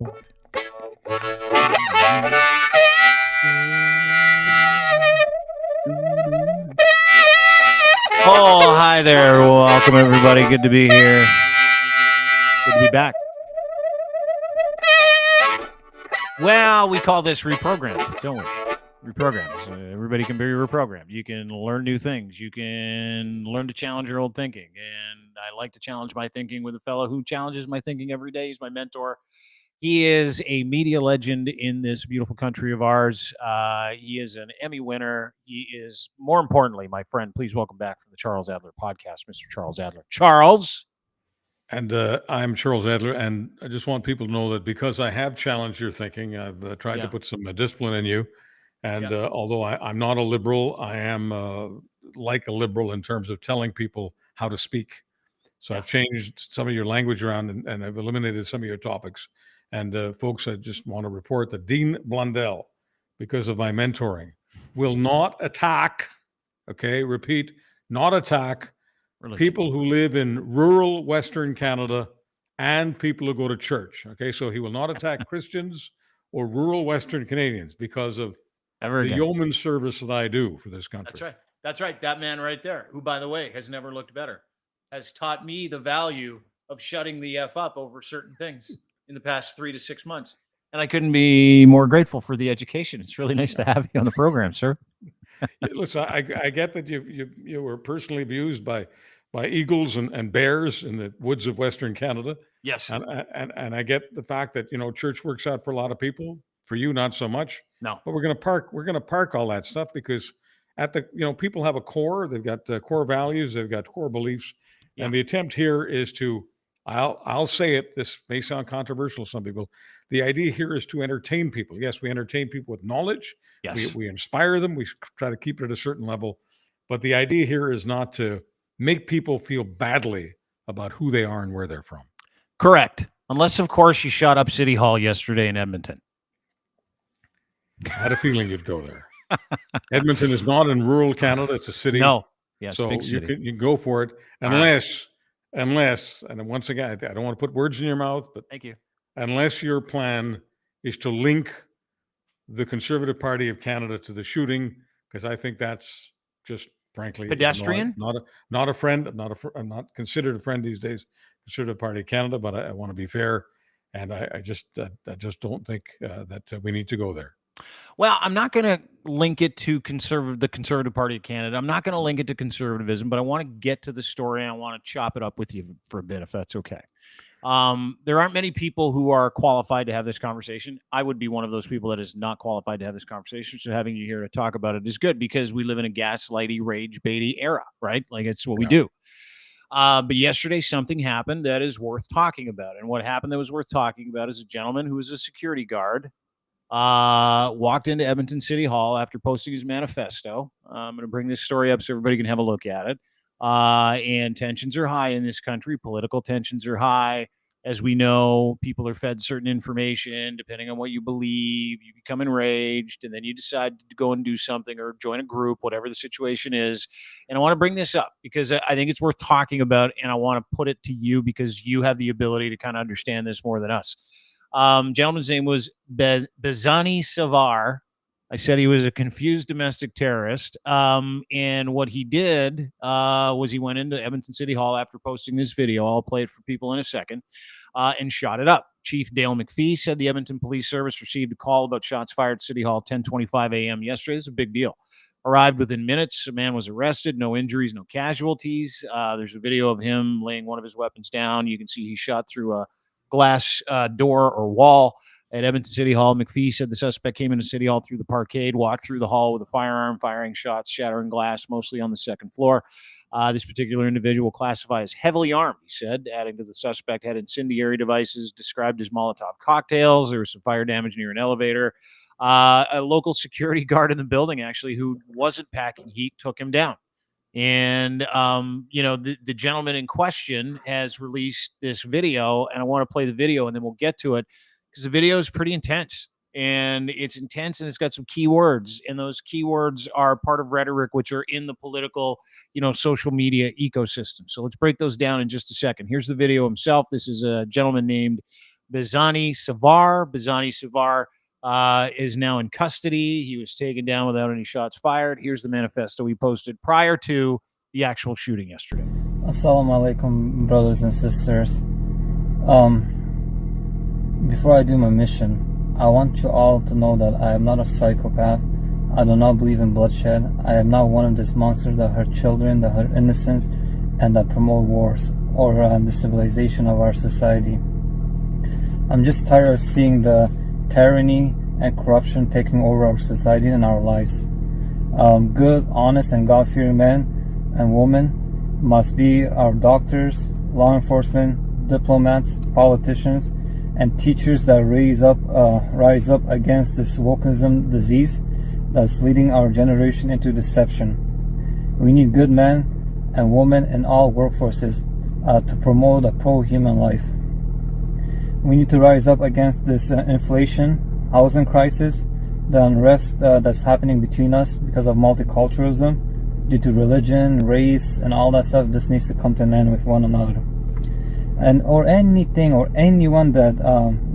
Oh, hi there. Welcome, everybody. Good to be here. Good to be back. Well, we call this reprogrammed, don't we? Reprogrammed. Everybody can be reprogrammed. You can learn new things. You can learn to challenge your old thinking. And I like to challenge my thinking with a fellow who challenges my thinking every day. He's my mentor. He is a media legend in this beautiful country of ours. He is an Emmy winner. He is, more importantly, my friend. Please welcome back from the Charles Adler podcast, Mr. Charles Adler. Charles. And I'm Charles Adler, and I just want people to know that because I have challenged your thinking, I've tried to put some discipline in you. And although I'm not a liberal, I am like a liberal in terms of telling people how to speak. So I've changed some of your language around, and I've eliminated some of your topics. And folks, I just want to report that Dean Blundell, because of my mentoring, will not attack, repeat, not attack people who live in rural Western Canada and people who go to church. Okay, so he will not attack Christians or rural Western Canadians because of the yeoman service that I do for this country. That's right. That's right. That man right there, who, by the way, has never looked better, has taught me the value of shutting the F up over certain things in the past 3 to 6 months. And I couldn't be more grateful for the education. It's really nice to have you on the program, sir. Listen, I get that you were personally abused by eagles and bears in the woods of Western Canada. Yes. And I get the fact that, church works out for a lot of people. For you, not so much. No. But we're going to park all that stuff because people have a core. They've got core values. They've got core beliefs. Yeah. And the attempt here is to, I'll say it, this may sound controversial to some people. The idea here is to entertain people. Yes, we entertain people with knowledge. Yes. We inspire them. We try to keep it at a certain level. But the idea here is not to make people feel badly about who they are and where they're from. Correct. Unless, of course, you shot up City Hall yesterday in Edmonton. I had a feeling you'd go there. Edmonton is not in rural Canada. It's a city. No. Yes, so big city. You can go for it. Unless, and once again, I don't want to put words in your mouth, but thank you. Unless your plan is to link the Conservative Party of Canada to the shooting, because I think that's just, frankly, pedestrian. Not a friend. I'm not considered a friend these days. Conservative Party of Canada, but I want to be fair, and I just don't think that we need to go there. Well, I'm not going to link it to the Conservative Party of Canada. I'm not going to link it to conservatism, but I want to get to the story, and I want to chop it up with you for a bit, if that's okay. There aren't many people who are qualified to have this conversation. I would be one of those people that is not qualified to have this conversation. So having you here to talk about it is good because we live in a gaslighty, rage baity era, right? Like it's what we do. But yesterday something happened that is worth talking about. And what happened that was worth talking about is a gentleman who was a security guard walked into Edmonton City Hall after posting his manifesto. I'm going to bring this story up so everybody can have a look at it. And tensions are high in this country. Political tensions are high. As we know, people are fed certain information. Depending on what you believe, you become enraged, and then you decide to go and do something or join a group, whatever the situation is. And I want to bring this up because I think it's worth talking about, and I want to put it to you because you have the ability to kind of understand this more than us. Gentleman's name was Bezani Savar. I said he was a confused domestic terrorist. And what he did was he went into Edmonton City Hall after posting this video. I'll play it for people in a second, and shot it up. Chief Dale McPhee said the Edmonton Police Service received a call about shots fired at City Hall 10:25 a.m. yesterday. This is a big deal. Arrived within minutes. A man was arrested. No injuries, no casualties. There's a video of him laying one of his weapons down. You can see he shot through a glass door or wall at Edmonton City Hall. McPhee said the suspect came into City Hall through the parkade, walked through the hall with a firearm, firing shots, shattering glass, mostly on the second floor. This particular individual classified as heavily armed, he said, adding to the suspect had incendiary devices described as Molotov cocktails. There was some fire damage near an elevator. A local security guard in the building, actually, who wasn't packing heat, took him down. And, the gentleman in question has released this video, and I want to play the video, and then we'll get to it. Because the video is pretty intense, and it's intense, and it's got some keywords, and those keywords are part of rhetoric, which are in the political, social media ecosystem. So let's break those down in just a second. Here's the video himself. This is a gentleman named Bizani Savar. Bizani Savar is now in custody. He was taken down without any shots fired. Here's the manifesto he posted prior to the actual shooting yesterday. Assalamu alaikum, brothers and sisters. Before I do my mission, I want you all to know that I am not a psychopath. I do not believe in bloodshed. I am not one of these monsters that hurt children, that hurt innocents, and that promote wars or the civilization of our society. I'm just tired of seeing the tyranny and corruption taking over our society and our lives. Good, honest, and God-fearing men and women must be our doctors, law enforcement, diplomats, politicians, and teachers that rise up against this wokeism disease that's leading our generation into deception. We need good men and women in all workforces to promote a pro-human life. We need to rise up against this inflation, housing crisis, the unrest that's happening between us because of multiculturalism, due to religion, race, and all that stuff. This needs to come to an end with one another. Or anything or anyone that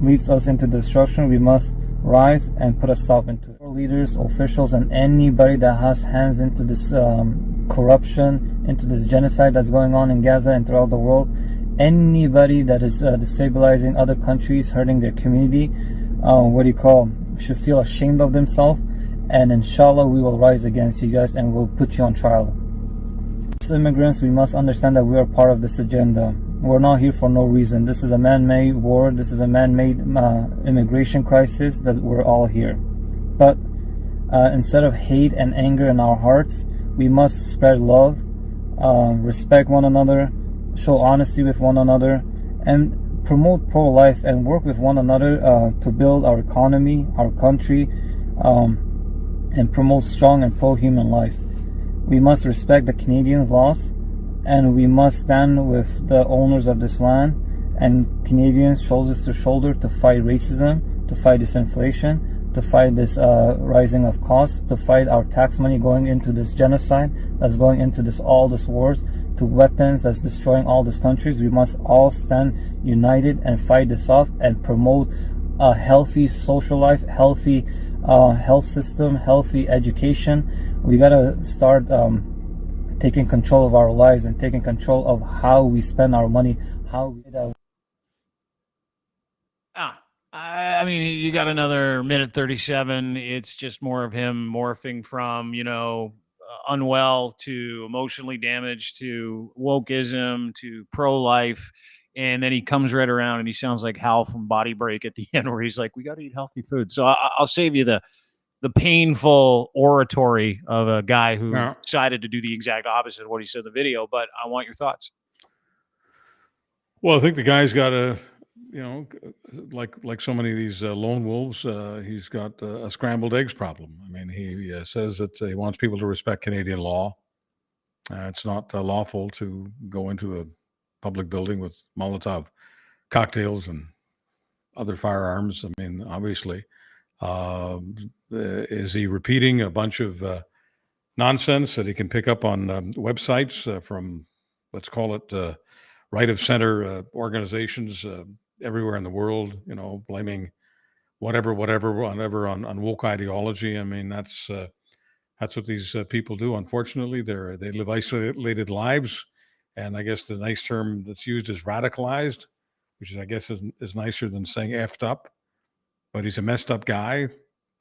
leads us into destruction, we must rise and put a stop into it. Our leaders, officials, and anybody that has hands into this corruption, into this genocide that's going on in Gaza and throughout the world, anybody that is destabilizing other countries, hurting their community, should feel ashamed of themselves. And inshallah, we will rise against you guys and we'll put you on trial. As immigrants, we must understand that we are part of this agenda. We're not here for no reason. This is a man-made war. This is a man-made immigration crisis that we're all here. But instead of hate and anger in our hearts, we must spread love, respect one another, show honesty with one another, and promote pro-life and work with one another to build our economy, our country, and promote strong and pro-human life. We must respect the Canadians' laws, and we must stand with the owners of this land and Canadians shoulders to shoulder to fight racism, to fight this inflation, to fight this rising of costs, to fight our tax money going into this genocide that's going into all this wars, to weapons that's destroying all these countries. We must all stand united and fight this off and promote a healthy social life, healthy health system, healthy education. We gotta start taking control of our lives and taking control of how we spend our money, how we I mean, you got another minute 37. It's just more of him morphing from, unwell to emotionally damaged to wokeism to pro-life. And then he comes right around and he sounds like Hal from Body Break at the end, where he's like, we got to eat healthy food. So I'll save you the painful oratory of a guy who decided to do the exact opposite of what he said in the video, but I want your thoughts. Well, I think the guy's got like so many of these lone wolves, he's got a scrambled eggs problem. I mean, he says that he wants people to respect Canadian law. It's not lawful to go into a public building with Molotov cocktails and other firearms. I mean, obviously. Is he repeating a bunch of nonsense that he can pick up on websites from, let's call it, right of center organizations everywhere in the world, blaming whatever on woke ideology? I mean, that's what these people do. Unfortunately, they live isolated lives, and I guess the nice term that's used is radicalized, which I guess is nicer than saying effed up. But he's a messed up guy,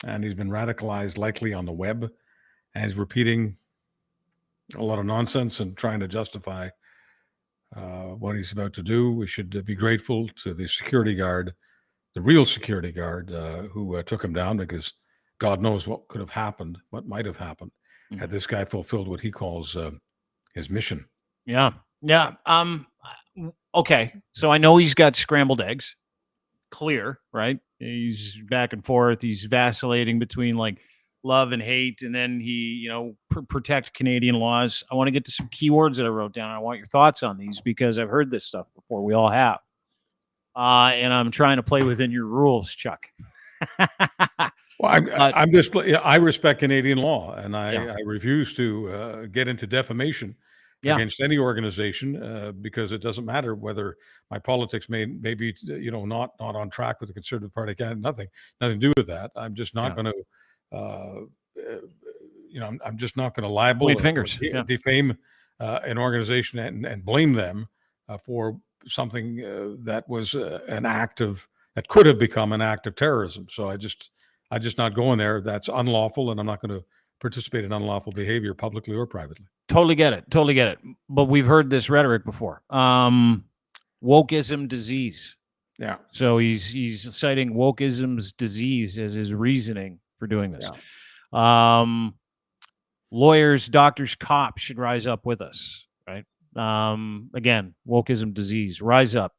and he's been radicalized likely on the web, and he's repeating a lot of nonsense and trying to justify what he's about to do. We should be grateful to the security guard, the real security guard who took him down, because God knows what could have happened, what might have happened had this guy fulfilled what he calls his mission. Yeah. Okay. So I know he's got scrambled eggs. Clear, right? He's back and forth. He's vacillating between like love and hate, and then he, protect Canadian laws. I want to get to some keywords that I wrote down. I want your thoughts on these because I've heard this stuff before. We all have, and I'm trying to play within your rules, Chuck. Well, I respect Canadian law, and I refuse to get into defamation against any organization, because it doesn't matter whether my politics may be not on track with the Conservative Party. Nothing to do with that. I'm just not going to I'm just not going to libel or defame an organization and blame them for something that was an act of that could have become an act of terrorism. So I just not going there. That's unlawful, and I'm not going to participate in unlawful behavior publicly or privately. Totally get it. But we've heard this rhetoric before. Wokeism disease. Yeah. So he's citing wokeism's disease as his reasoning for doing this. Yeah. Lawyers, doctors, cops should rise up with us, right? Again, wokeism disease, rise up.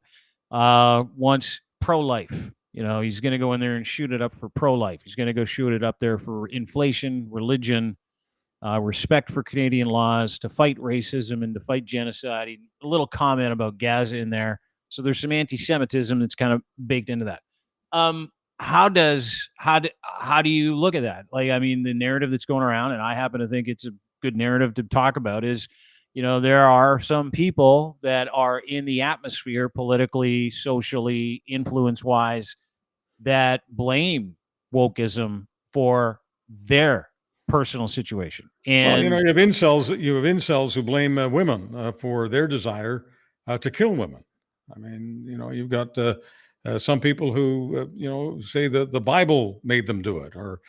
Wants pro-life. He's going to go in there and shoot it up for pro-life. He's going to go shoot it up there for inflation, religion, respect for Canadian laws, to fight racism and to fight genocide. A little comment about Gaza in there. So there's some anti-Semitism that's kind of baked into that. How do you look at that? The narrative that's going around, and I happen to think it's a good narrative to talk about, is, there are some people that are in the atmosphere politically, socially, influence-wise, that blame wokeism for their personal situation. And you have incels who blame women for their desire to kill women. You've got some people who say that the Bible made them do it, or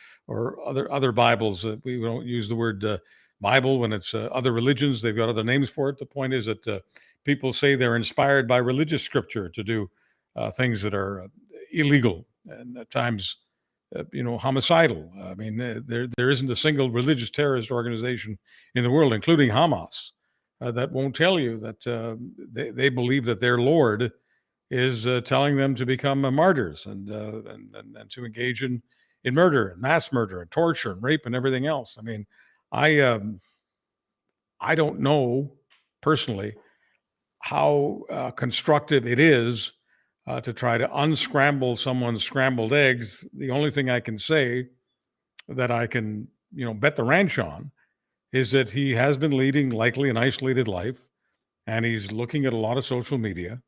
other Bibles. We don't use the word Bible when it's other religions. They've got other names for it. The point is that people say they're inspired by religious scripture to do things that are illegal and at times homicidal. There isn't a single religious terrorist organization in the world, including Hamas, that won't tell you that they believe that their Lord is telling them to become martyrs and to engage in murder and mass murder and torture and rape and everything else. I don't know personally how constructive it is to try to unscramble someone's scrambled eggs. The only thing I can say that I can, bet the ranch on is that he has been leading likely an isolated life, and he's looking at a lot of social media,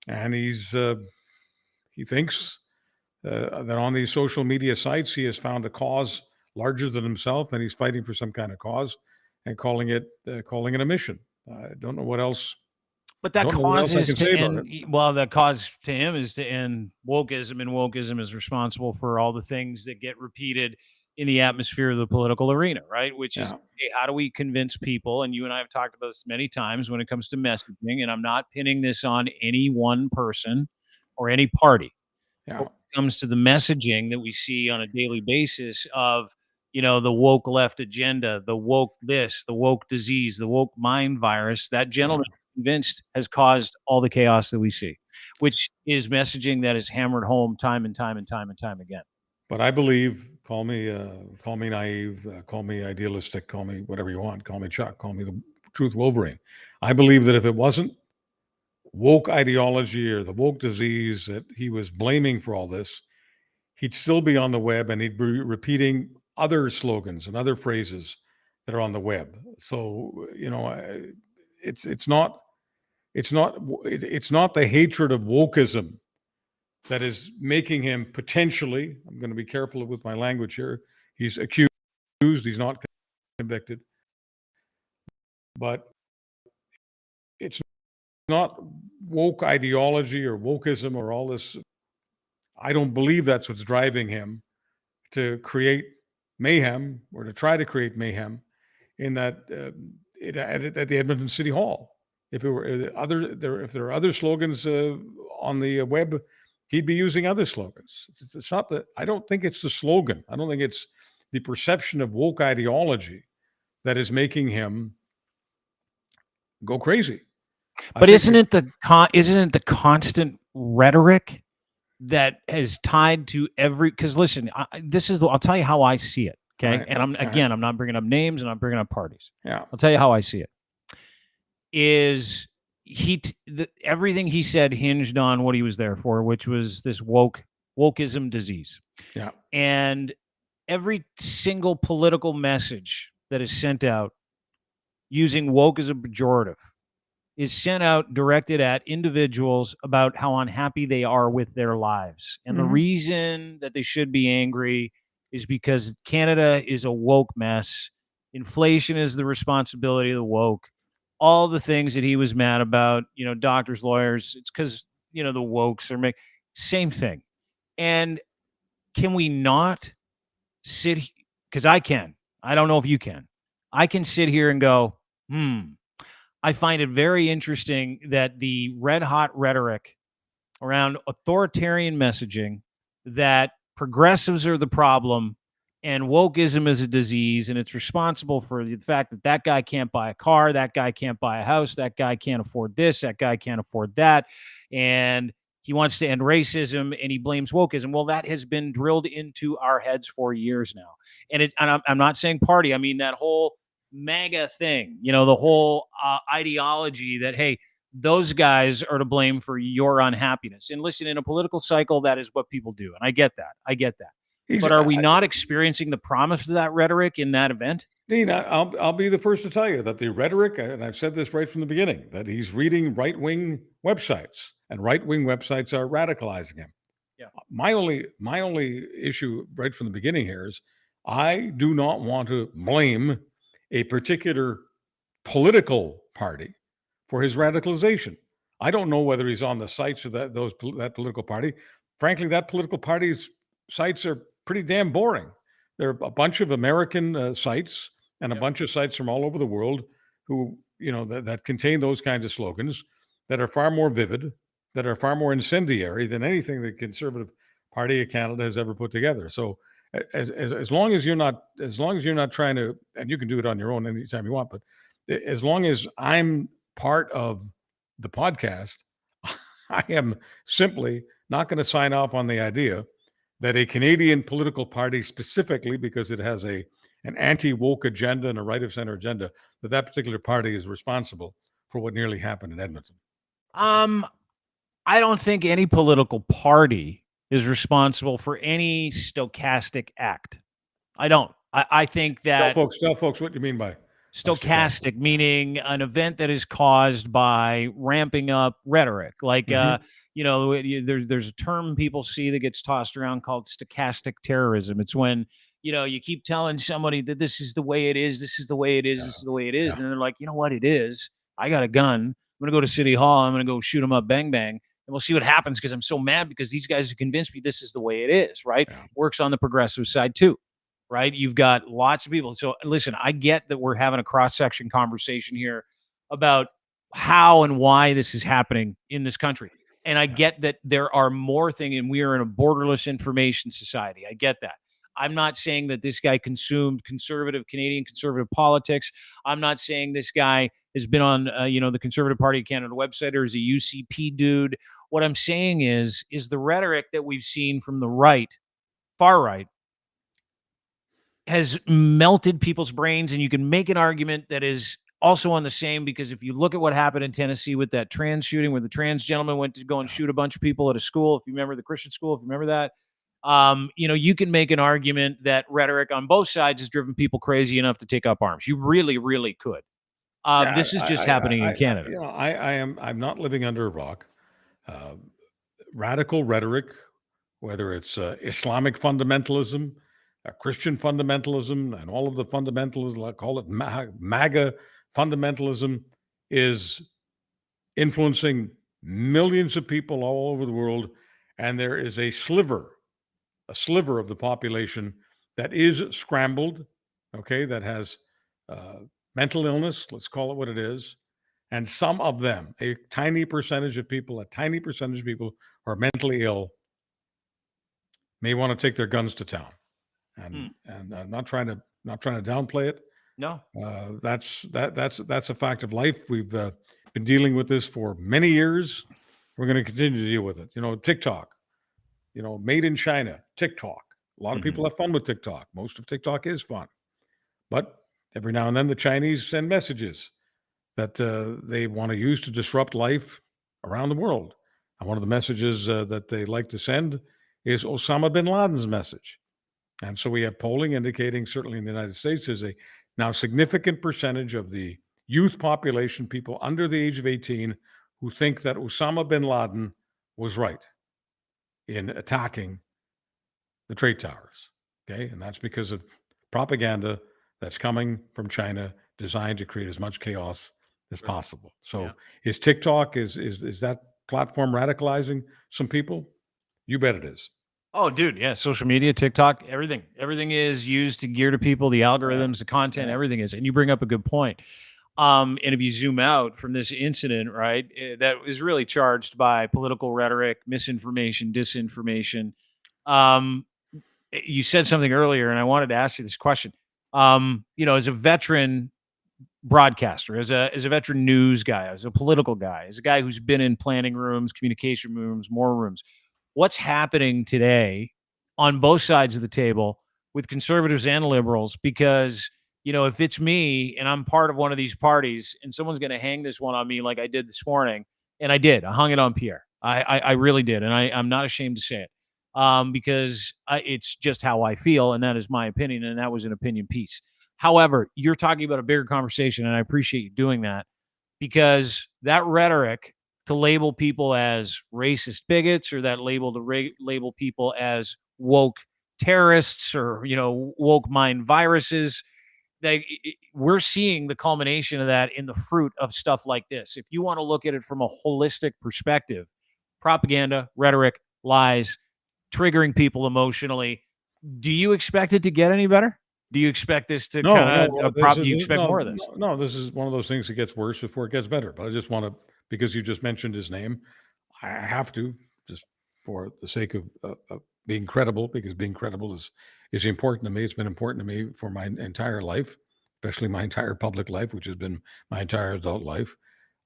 and he thinks that on these social media sites he has found a cause larger than himself, and he's fighting for some kind of cause and calling it a mission. I don't know what else. But that cause is to end. Well, the cause to him is to end wokeism, and wokeism is responsible for all the things that get repeated in the atmosphere of the political arena, right? Which is, hey, how do we convince people? And you and I have talked about this many times when it comes to messaging, and I'm not pinning this on any one person or any party. Yeah. When it comes to the messaging that we see on a daily basis of, the woke left agenda, the woke this, the woke disease, the woke mind virus, that gentleman convinced has caused all the chaos that we see, which is messaging that is hammered home time and time and time and time again. But I believe, call me naive, call me idealistic, call me whatever you want, call me Chuck, call me the Truth Wolverine. I believe that if it wasn't woke ideology or the woke disease that he was blaming for all this, he'd still be on the web and he'd be repeating other slogans and other phrases that are on the web. So, it's not the hatred of wokeism that is making him potentially, I'm going to be careful with my language here, he's accused, he's not convicted, but it's not woke ideology or wokeism or all this. I don't believe that's what's driving him to create mayhem or to try to create mayhem in that at the Edmonton City Hall. If there are other slogans on the web, he'd be using other slogans. It's not that. I don't think it's the slogan. I don't think it's the perception of woke ideology that is making him go crazy. But isn't it the constant rhetoric that is tied to every? Because listen, I'll tell you how I see it. Okay, right. And I'm not bringing up names and I'm bringing up parties. Yeah, I'll tell you how I see it. Is everything he said hinged on what he was there for, which was this wokeism disease. Yeah. And every single political message that is sent out using woke as a pejorative is sent out directed at individuals about how unhappy they are with their lives. And the reason that they should be angry is because Canada is a woke mess. Inflation is the responsibility of the woke. All the things that he was mad about, doctors, lawyers, it's because, the wokes are making same thing. And can we not sit, because I can, I don't know if you can, I can sit here and go, I find it very interesting that the red hot rhetoric around authoritarian messaging, that progressives are the problem and wokeism is a disease, and it's responsible for the fact that that guy can't buy a car, that guy can't buy a house, that guy can't afford this, that guy can't afford that, and he wants to end racism and he blames wokeism. Well, that has been drilled into our heads for years now. And I'm not saying party. I mean, that whole MAGA thing, the whole ideology that, hey, those guys are to blame for your unhappiness. And listen, in a political cycle, that is what people do. And I get that. But are we not experiencing the promise of that rhetoric in that event? Dean, I'll be the first to tell you that the rhetoric, and I've said this right from the beginning, that he's reading right-wing websites, and right-wing websites are radicalizing him. Yeah. My only issue right from the beginning here is I do not want to blame a particular political party for his radicalization. I don't know whether he's on the sites of that political party. Frankly, that political party's sites are pretty damn boring. There are a bunch of American sites and a bunch of sites from all over the world who, that contain those kinds of slogans that are far more vivid, that are far more incendiary than anything the Conservative Party of Canada has ever put together. So as long as you're not trying to, and you can do it on your own anytime you want, but as long as I'm part of the podcast, I am simply not going to sign off on the idea that a Canadian political party, specifically because it has an anti-woke agenda and a right-of-center agenda, that particular party is responsible for what nearly happened in Edmonton. I don't think any political party is responsible for any stochastic act. I don't. I think that... Tell folks what you mean by stochastic, meaning an event that is caused by ramping up rhetoric. Like, there's a term people see that gets tossed around called stochastic terrorism. It's when, you keep telling somebody that this is the way it is, this is the way it is, this is the way it is. And then they're like, you know what it is? I got a gun. I'm going to go to City Hall. I'm going to go shoot them up, bang, bang. And we'll see what happens because I'm so mad because these guys have convinced me this is the way it is, right? Yeah. Works on the progressive side too. Right? You've got lots of people. So listen, I get that we're having a cross-section conversation here about how and why this is happening in this country. And I get that there are more things, and we are in a borderless information society. I get that. I'm not saying that this guy consumed Canadian conservative politics. I'm not saying this guy has been on, the Conservative Party of Canada website or is a UCP dude. What I'm saying is the rhetoric that we've seen from the right, far right, has melted people's brains, and you can make an argument that is also on the same, because if you look at what happened in Tennessee with that trans shooting where the trans gentleman went to go and shoot a bunch of people at a school, if you remember the Christian school, if you remember that, you can make an argument that rhetoric on both sides has driven people crazy enough to take up arms. You really, really could. This is just happening in Canada. I'm not living under a rock. Radical rhetoric, whether it's Islamic fundamentalism, Christian fundamentalism, and all of the fundamentalism, I call it MAGA fundamentalism, is influencing millions of people all over the world. And there is a sliver of the population that is scrambled, that has mental illness, let's call it what it is. And some of them, a tiny percentage of people who are mentally ill may want to take their guns to town. And I'm not trying to downplay it. No, that's a fact of life. We've been dealing with this for many years. We're going to continue to deal with it. TikTok, made in China, TikTok. A lot of people have fun with TikTok. Most of TikTok is fun, but every now and then the Chinese send messages that they want to use to disrupt life around the world. And one of the messages that they like to send is Osama bin Laden's message. And so we have polling indicating, certainly in the United States, is a now significant percentage of the youth population, people under the age of 18, who think that Osama bin Laden was right in attacking the trade towers. Okay. And that's because of propaganda that's coming from China designed to create as much chaos as possible. So is TikTok, is that platform radicalizing some people? You bet it is. Oh, dude, yeah, social media, TikTok, everything is used to gear to people, the algorithms, the content, everything is. And you bring up a good point. And if you zoom out from this incident, right, that is really charged by political rhetoric, misinformation, disinformation. You said something earlier, and I wanted to ask you this question. As a veteran broadcaster, as a veteran news guy, as a political guy, as a guy who's been in planning rooms, communication rooms, more rooms, what's happening today on both sides of the table with conservatives and liberals? Because if it's me and I'm part of one of these parties and someone's going to hang this one on me like I did this morning, and I hung it on Pierre. I really did, and I'm not ashamed to say it, because it's just how I feel, and that is my opinion, and that was an opinion piece. However, you're talking about a bigger conversation, and I appreciate you doing that, because that rhetoric to label people as racist bigots, or that label to label people as woke terrorists, or woke mind viruses, we're seeing the culmination of that in the fruit of stuff like this. If you want to look at it from a holistic perspective, propaganda, rhetoric, lies, triggering people emotionally. Do you expect it to get any better? Do you expect this to do you expect more of this? No, this is one of those things that gets worse before it gets better. But I just want to, because you just mentioned his name, I have to, just for the sake of being credible, because being credible is important to me. It's been important to me for my entire life, especially my entire public life, which has been my entire adult life.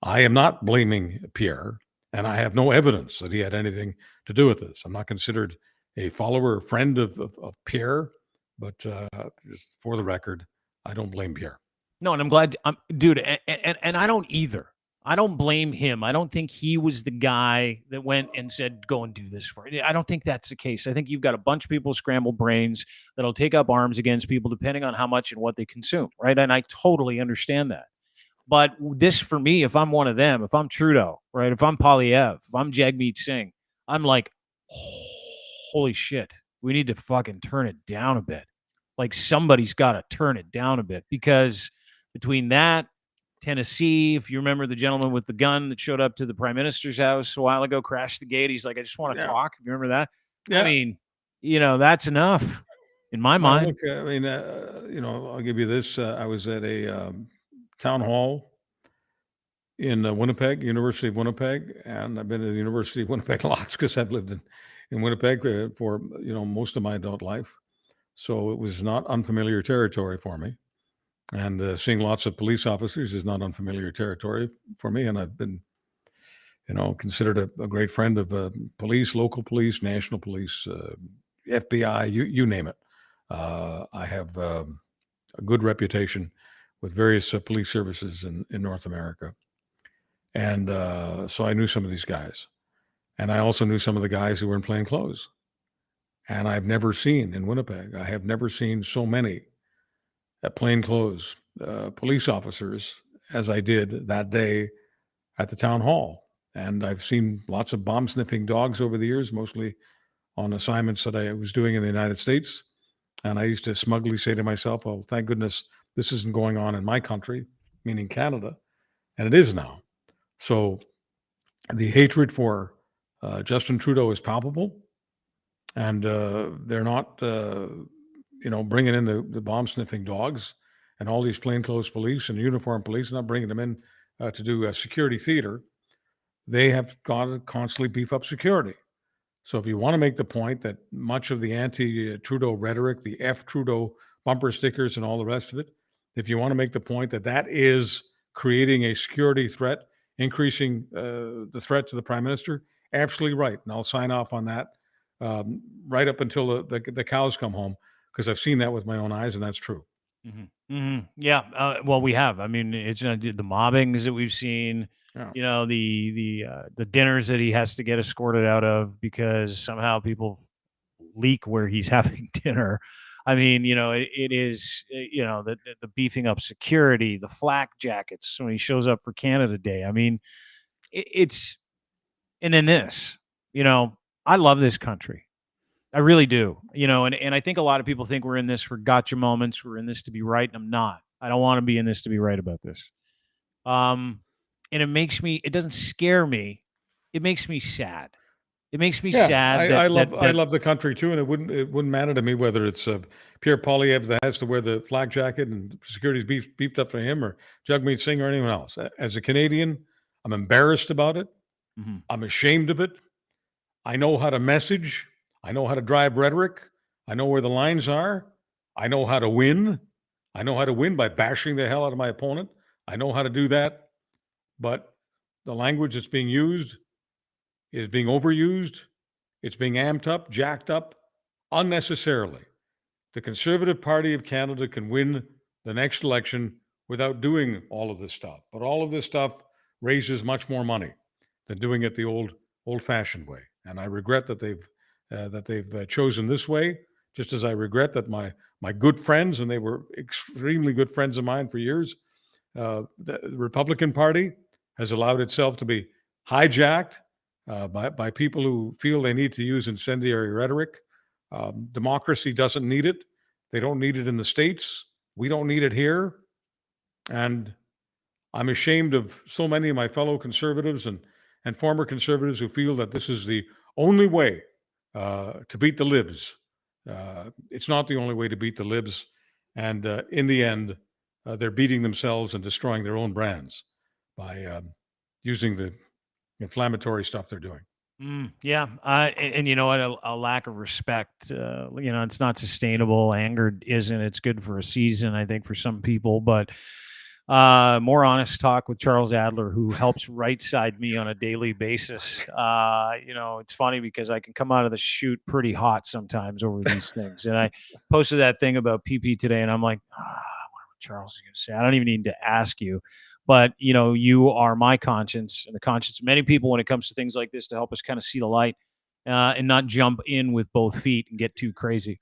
I am not blaming Pierre, and I have no evidence that he had anything to do with this. I'm not considered a follower or friend of Pierre, but just for the record, I don't blame Pierre. No, and I'm glad, dude, and I don't either. I don't blame him. I don't think he was the guy that went and said, go and do this for it. I don't think that's the case. I think you've got a bunch of people scrambled brains that'll take up arms against people depending on how much and what they consume, right? And I totally understand that. But this, for me, if I'm one of them, if I'm Trudeau, right, if I'm Polyev, if I'm Jagmeet Singh, I'm like, holy shit, we need to fucking turn it down a bit. Like, somebody's got to turn it down a bit, because between that, Tennessee, if you remember the gentleman with the gun that showed up to the prime minister's house a while ago, crashed the gate. He's like, I just want to talk. If you remember that? Yeah. I mean, that's enough in my mind. Look, I mean, I'll give you this. I was at a town hall in Winnipeg, University of Winnipeg, and I've been at the University of Winnipeg lots because I've lived in Winnipeg for most of my adult life. So it was not unfamiliar territory for me. And seeing lots of police officers is not unfamiliar territory for me. And I've been, considered a great friend of police, local police, national police, FBI, you name it. I have a good reputation with various police services in North America. And so I knew some of these guys. And I also knew some of the guys who were in plain clothes. And I've never seen in Winnipeg, I have never seen so many plainclothes police officers as I did that day at the town hall. And I've seen lots of bomb sniffing dogs over the years, mostly on assignments that I was doing in the United States. And I used to smugly say to myself, well, thank goodness this isn't going on in my country, meaning Canada. And it is now. So the hatred for Justin Trudeau is palpable. And they're not bringing in the bomb sniffing dogs and all these plainclothes police and uniform police, not bringing them in to do security theater. They have got to constantly beef up security. So if you want to make the point that much of the anti-Trudeau rhetoric, the F Trudeau bumper stickers and all the rest of it, if you want to make the point that that is creating a security threat, increasing the threat to the prime minister, absolutely right. And I'll sign off on that right up until the cows come home, because I've seen that with my own eyes, and that's true. Mm-hmm. Mm-hmm. Yeah. Well, we have. I mean, it's the mobbings that we've seen. Yeah. The dinners that he has to get escorted out of because somehow people leak where he's having dinner. I mean, it is, the beefing up security, the flak jackets when he shows up for Canada Day. I mean, it's, and then this, I love this country. I really do, and I think a lot of people think we're in this for gotcha moments. We're in this to be right. And I'm not. I don't want to be in this to be right about this. And it doesn't scare me. It makes me sad. It makes me sad I love the country too, and it wouldn't matter to me whether it's Pierre Poilievre that has to wear the flak jacket and security's beefed up for him, or Jagmeet Singh, or anyone else. As a Canadian, I'm embarrassed about it. Mm-hmm. I'm ashamed of it. I know how to message. I know how to drive rhetoric. I know where the lines are. I know how to win. I know how to win by bashing the hell out of my opponent. I know how to do that. But the language that's being used is being overused. It's being amped up, jacked up unnecessarily. The Conservative Party of Canada can win the next election without doing all of this stuff. But all of this stuff raises much more money than doing it the old-fashioned way. And I regret that they've chosen this way, just as I regret that my good friends, and they were extremely good friends of mine for years, the Republican Party has allowed itself to be hijacked by people who feel they need to use incendiary rhetoric. Democracy doesn't need it. They don't need it in the States. We don't need it here. And I'm ashamed of so many of my fellow conservatives and former conservatives who feel that this is the only way to beat the libs. It's not the only way to beat the libs. And in the end, they're beating themselves and destroying their own brands by using the inflammatory stuff they're doing. Yeah. And you know what? A lack of respect, it's not sustainable. Anger isn't. It's good for a season, I think, for some people. But more honest talk with Charles Adler, who helps right side me on a daily basis. It's funny because I can come out of the chute pretty hot sometimes over these things. And I posted that thing about PP today, and I'm like, I wonder what Charles is going to say. I don't even need to ask you. But, you are my conscience and the conscience of many people when it comes to things like this, to help us kind of see the light and not jump in with both feet and get too crazy.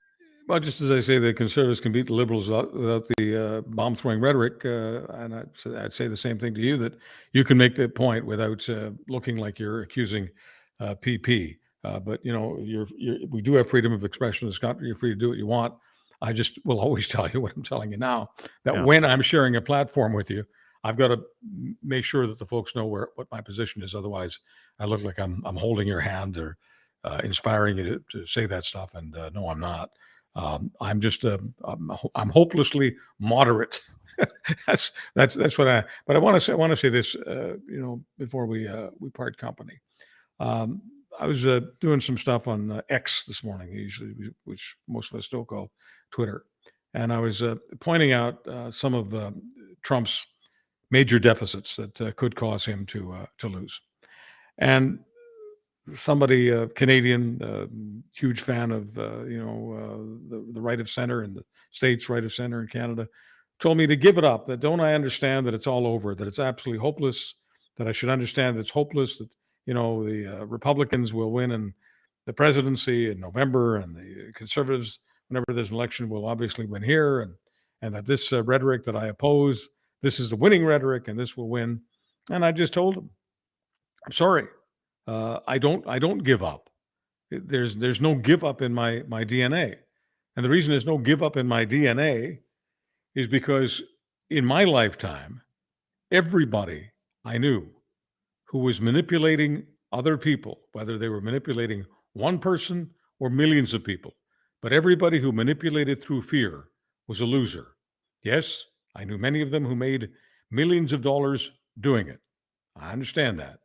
Well, just as I say, the Conservatives can beat the Liberals without the bomb-throwing rhetoric, and I'd say the same thing to you, that you can make that point without looking like you're accusing PP. But, we do have freedom of expression in this country. You're free to do what you want. I just will always tell you what I'm telling you now, that when I'm sharing a platform with you, I've got to make sure that the folks know what my position is. Otherwise, I look like I'm holding your hand or inspiring you to say that stuff. And no, I'm not. I'm just I'm hopelessly moderate. that's what I. But I want to say this. Before we part company, I was doing some stuff on X this morning, which most of us still call Twitter, and I was pointing out some of Trump's major deficits that could cause him to lose. And somebody, a Canadian, huge fan of the right of center in the States, right of center in Canada, told me to give it up. That don't I understand that it's all over, that it's absolutely hopeless, that I should understand that it's hopeless, that the Republicans will win in the presidency in November, and the Conservatives, whenever there's an election, will obviously win here, and that this rhetoric that I oppose, this is the winning rhetoric, and this will win. And I just told him, I'm sorry, I don't give up. There's no give up in my DNA, and the reason there's no give up in my DNA is because in my lifetime, everybody I knew who was manipulating other people, whether they were manipulating one person or millions of people, but everybody who manipulated through fear was a loser. Yes, I knew many of them who made millions of dollars doing it. I understand that.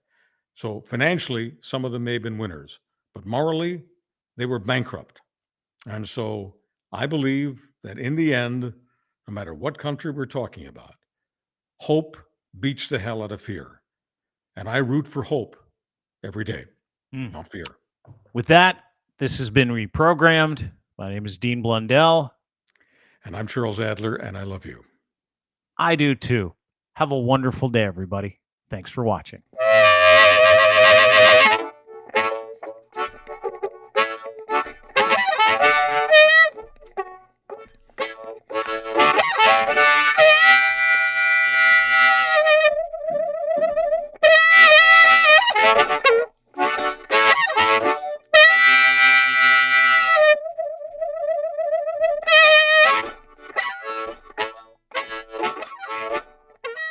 So financially, some of them may have been winners, but morally, they were bankrupt. And so I believe that in the end, no matter what country we're talking about, hope beats the hell out of fear. And I root for hope every day, not fear. With that, this has been Reprogrammed. My name is Dean Blundell. And I'm Charles Adler, and I love you. I do too. Have a wonderful day, everybody. Thanks for watching.